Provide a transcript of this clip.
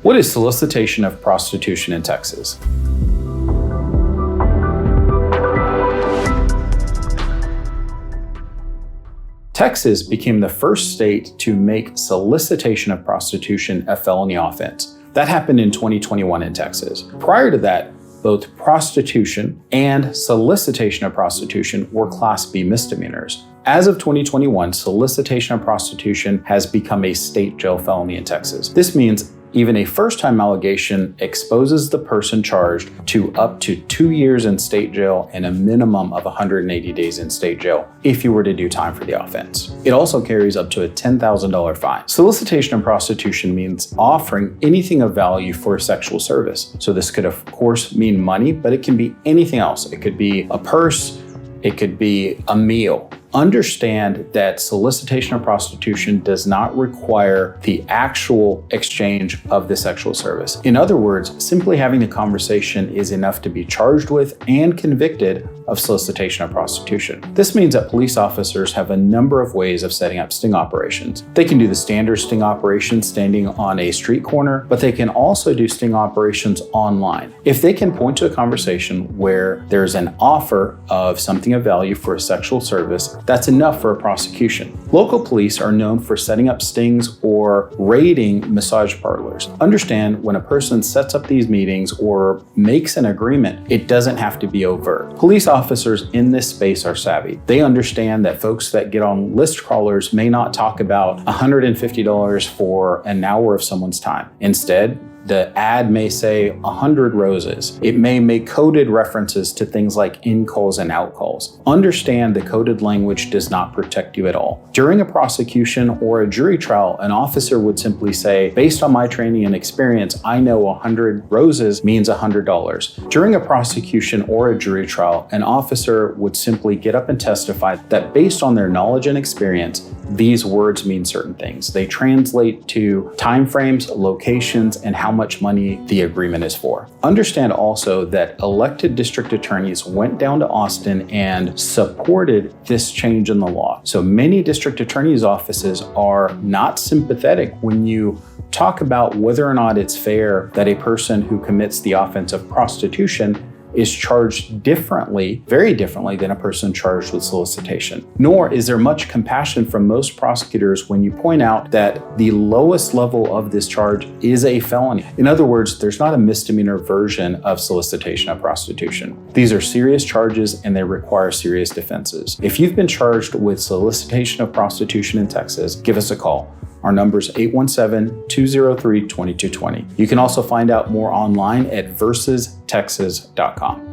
What is solicitation of prostitution in Texas? Texas became the first state to make solicitation of prostitution a felony offense. That happened in 2021 in Texas. Prior to that, both prostitution and solicitation of prostitution were Class B misdemeanors. As of 2021, solicitation of prostitution has become a state jail felony in Texas. This means even a first-time allegation exposes the person charged to up to 2 years in state jail and a minimum of 180 days in state jail if you were to do time for the offense. It also carries up to a $10,000 fine. Solicitation of prostitution means offering anything of value for a sexual service. So this could, of course, mean money, but it can be anything else. It could be a purse, it could be a meal. Understand that solicitation of prostitution does not require the actual exchange of the sexual service. In other words, simply having the conversation is enough to be charged with and convicted of solicitation of prostitution. This means that police officers have a number of ways of setting up sting operations. They can do the standard sting operation standing on a street corner, but they can also do sting operations online. If they can point to a conversation where there's an offer of something of value for a sexual service, that's enough for a prosecution. Local police are known for setting up stings or raiding massage parlors. Understand, when a person sets up these meetings or makes an agreement, it doesn't have to be overt. Police officers in this space are savvy. They understand that folks that get on list crawlers may not talk about $150 for an hour of someone's time. Instead, the ad may say 100 roses. It may make coded references to things like in-calls and out-calls. Understand the coded language does not protect you at all. During a prosecution or a jury trial, an officer would simply say, based on my training and experience, I know 100 roses means $100. During a prosecution or a jury trial, an officer would simply get up and testify that based on their knowledge and experience, these words mean certain things. They translate to timeframes, locations, and how much money the agreement is for. Understand also that elected district attorneys went down to Austin and supported this change in the law. So many district attorneys' offices are not sympathetic when you talk about whether or not it's fair that a person who commits the offense of prostitution is charged differently, very differently than a person charged with solicitation. Nor is there much compassion from most prosecutors when you point out that the lowest level of this charge is a felony. In other words, there's not a misdemeanor version of solicitation of prostitution. These are serious charges and they require serious defenses. If you've been charged with solicitation of prostitution in Texas, give us a call. Our number is 817-203-2220. You can also find out more online at versestexas.com.